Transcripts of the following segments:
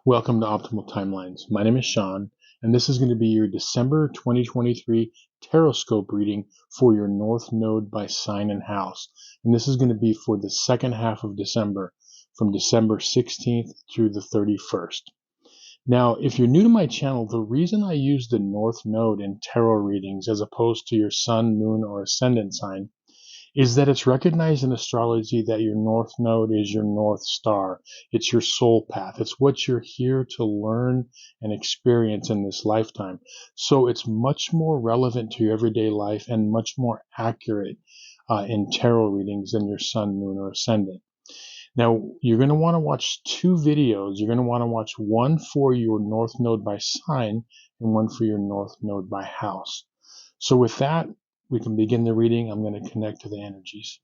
Welcome to Optimal Timelines. My name is Sean, and this is going to be your December 2023 Tarotscope reading for your North Node by sign and house. And this is going to be for the second half of December, from December 16th through the 31st. Now, if you're new to my channel, the reason I use the North Node in tarot readings as opposed to your sun, moon, or ascendant sign is that it's recognized in astrology that your North Node is your North Star. It's your soul path. It's what you're here to learn and experience in this lifetime. So it's much more relevant to your everyday life and much more accurate in tarot readings than your sun, moon, or ascendant. Now, you're going to want to watch two videos. You're going to want to watch one for your North Node by sign and one for your North Node by house. So with that, we can begin the reading. I'm going to connect to the energies.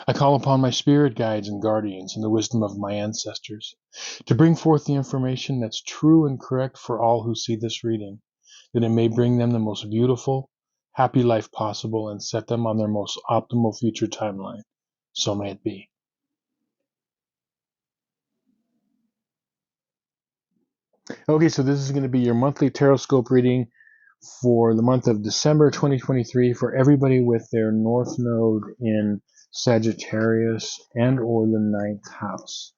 I call upon my spirit guides and guardians and the wisdom of my ancestors to bring forth the information that's true and correct for all who see this reading, that it may bring them the most beautiful, happy life possible and set them on their most optimal future timeline. So may it be. Okay, so this is going to be your monthly Tarotscope reading for the month of December 2023 for everybody with their North Node in Sagittarius and or the 9th house.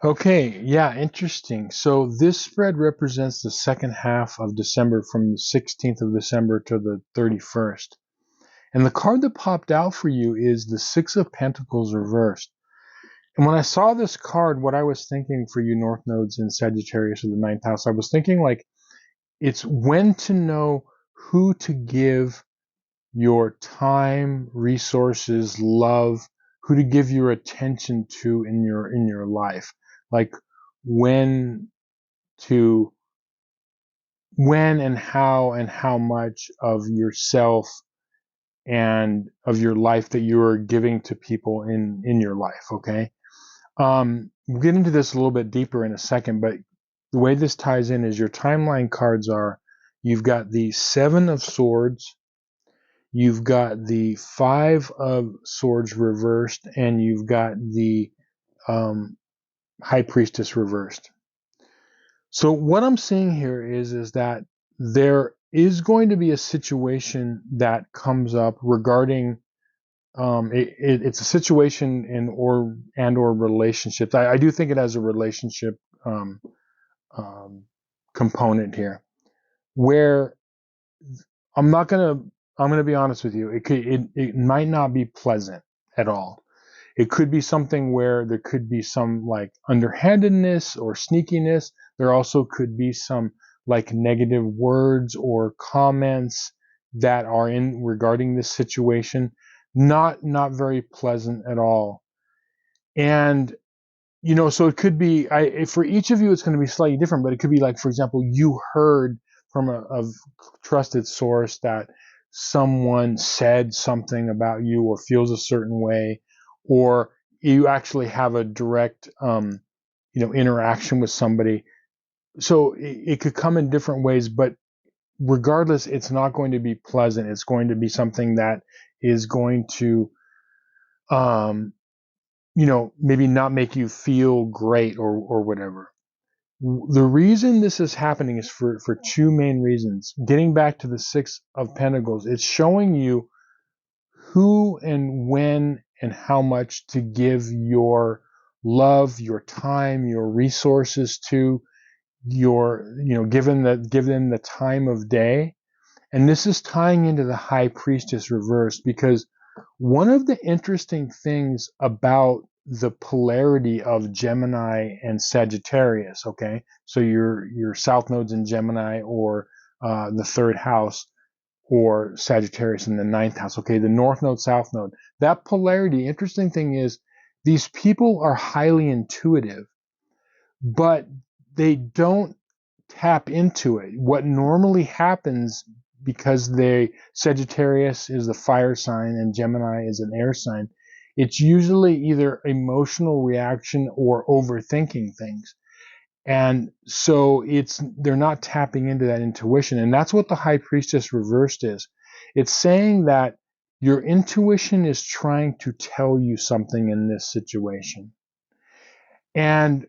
Okay, yeah, interesting. So this spread represents the second half of December from the 16th of December to the 31st. And the card that popped out for you is the Six of Pentacles reversed. And when I saw this card, what I was thinking for you North Nodes in Sagittarius or the 9th house, I was thinking like it's when to know who to give your time, resources, love, who to give your attention to in your life. Like when and how much of yourself and of your life that you are giving to people in your life. Okay. We'll get into this a little bit deeper in a second, but the way this ties in is your timeline cards are, you've got the Seven of Swords, you've got the Five of Swords reversed, and you've got the High Priestess reversed. So what I'm seeing here is that there is going to be a situation that comes up regarding it's a situation or relationships. I do think it has a relationship component here, where I'm gonna be honest with you. It might not be pleasant at all. It could be something where there could be some like underhandedness or sneakiness. There also could be some like negative words or comments that are in regarding this situation. Not very pleasant at all. And so it could be, for each of you, it's going to be slightly different, but it could be like, for example, you heard from a trusted source that someone said something about you or feels a certain way, or you actually have a direct, interaction with somebody. So it could come in different ways, but regardless, it's not going to be pleasant. It's going to be something that is going to, maybe not make you feel great or whatever. The reason this is happening is for two main reasons. Getting back to the Six of Pentacles, it's showing you who and when and how much to give your love, your time, your resources to, give them the time of day. And this is tying into the High Priestess reverse, because one of the interesting things about the polarity of Gemini and Sagittarius, okay, so your South nodes in Gemini or the third house, or Sagittarius in the 9th house, okay, the North node, South node, that polarity, interesting thing is these people are highly intuitive, but they don't tap into it. What normally happens, because Sagittarius is the fire sign and Gemini is an air sign, it's usually either emotional reaction or overthinking things. And so they're not tapping into that intuition. And that's what the high priestess reversed is. It's saying that your intuition is trying to tell you something in this situation. And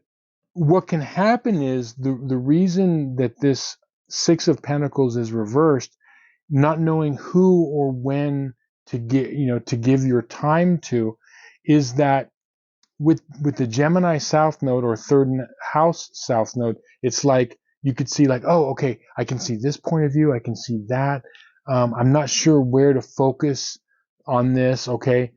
what can happen is the reason that this Six of Pentacles is reversed, not knowing who or when to give your time to, is that with the Gemini South Node or third house South Node, it's like you could see like, oh, okay, I can see this point of view, I can see that. I'm not sure where to focus on this, okay?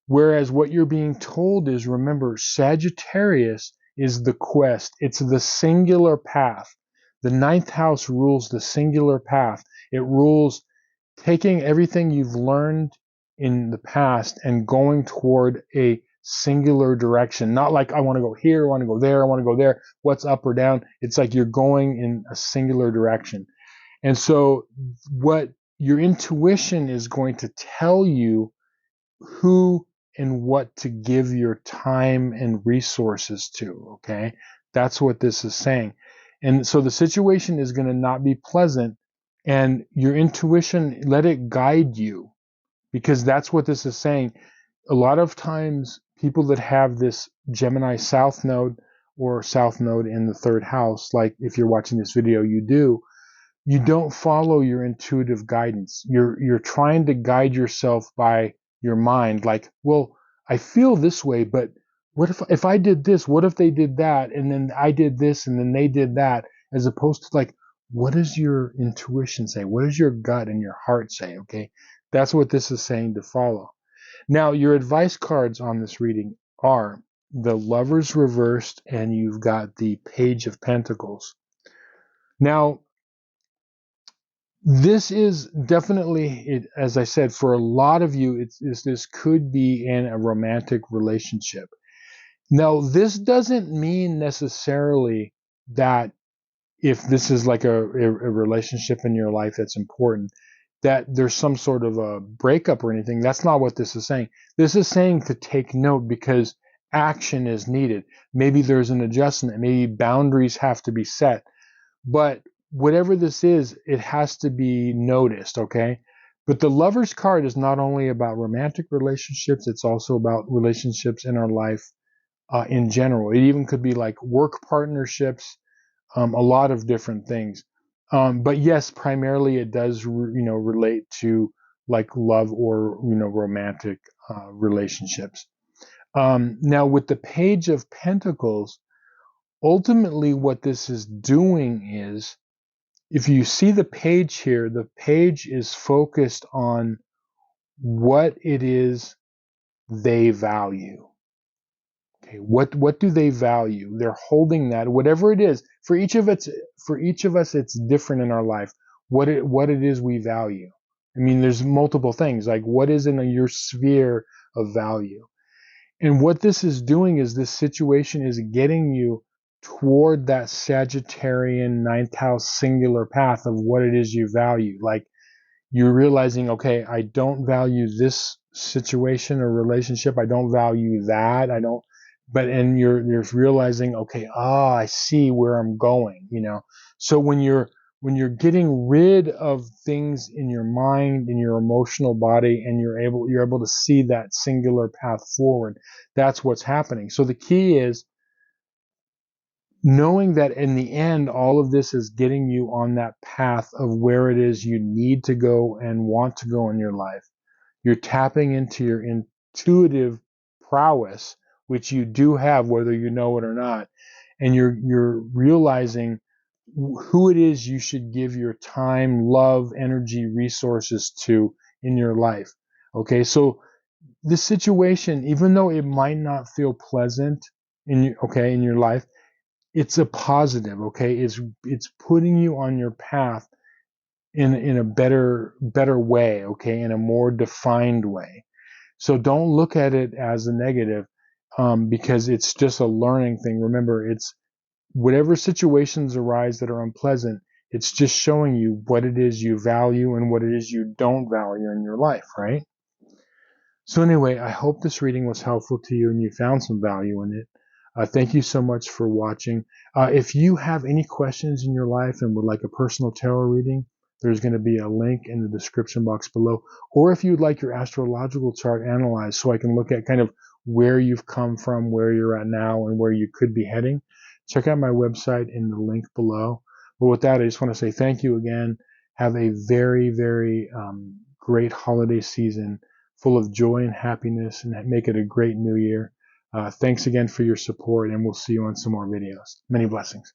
Whereas what you're being told is, remember, Sagittarius is the quest. It's the singular path. The ninth house rules the singular path. It rules taking everything you've learned in the past and going toward a singular direction. Not like I want to go here, I want to go there, I want to go there, what's up or down. It's like you're going in a singular direction. And so what your intuition is going to tell you who and what to give your time and resources to, okay? That's what this is saying. And so the situation is going to not be pleasant, and your intuition, let it guide you, because that's what this is saying. A lot of times people that have this Gemini South Node or South Node in the third house, like if you're watching this video, you don't follow your intuitive guidance. You're trying to guide yourself by your mind, like, well, I feel this way, but what if I did this? What if they did that? And then I did this and then they did that, as opposed to like, what does your intuition say? What does your gut and your heart say? Okay. That's what this is saying to follow. Now, your advice cards on this reading are the Lovers reversed, and you've got the Page of Pentacles. Now, this is definitely, as I said, for a lot of you, this could be in a romantic relationship. Now, this doesn't mean necessarily that if this is like a relationship in your life that's important, that there's some sort of a breakup or anything. That's not what this is saying. This is saying to take note, because action is needed. Maybe there's an adjustment. Maybe boundaries have to be set. But whatever this is, it has to be noticed, okay? But the Lover's card is not only about romantic relationships, it's also about relationships in our life in general. It even could be like work partnerships, a lot of different things. But yes, primarily it does, relate to like love or, romantic relationships. Now with the Page of Pentacles, ultimately what this is doing is, if you see the page here, the page is focused on what it is they value. Okay, what do they value? They're holding that, whatever it is. For each of us, it's different in our life. What it is we value. I mean, there's multiple things. Like, what is in your sphere of value? And what this is doing is, this situation is getting you toward that Sagittarian ninth house singular path of what it is you value. Like, you're realizing, okay, I don't value this situation or relationship. I don't value that. And you're realizing, okay, I see where I'm going, So when you're getting rid of things in your mind, in your emotional body, and you're able to see that singular path forward, that's what's happening. So the key is knowing that in the end, all of this is getting you on that path of where it is you need to go and want to go in your life. You're tapping into your intuitive prowess, which you do have, whether you know it or not. And you're realizing who it is you should give your time, love, energy, resources to in your life. Okay, so this situation, even though it might not feel pleasant in your life, it's a positive. Okay, it's putting you on your path in a better way. Okay, in a more defined way. So don't look at it as a negative, because it's just a learning thing. Remember, it's whatever situations arise that are unpleasant, it's just showing you what it is you value and what it is you don't value in your life, right? So anyway, I hope this reading was helpful to you and you found some value in it. Thank you so much for watching. If you have any questions in your life and would like a personal tarot reading, there's going to be a link in the description box below. Or if you'd like your astrological chart analyzed so I can look at kind of where you've come from, where you're at now, and where you could be heading, check out my website in the link below. But with that, I just want to say thank you again. Have a very, very great holiday season, full of joy and happiness, and make it a great new year. Thanks again for your support, and we'll see you on some more videos. Many blessings.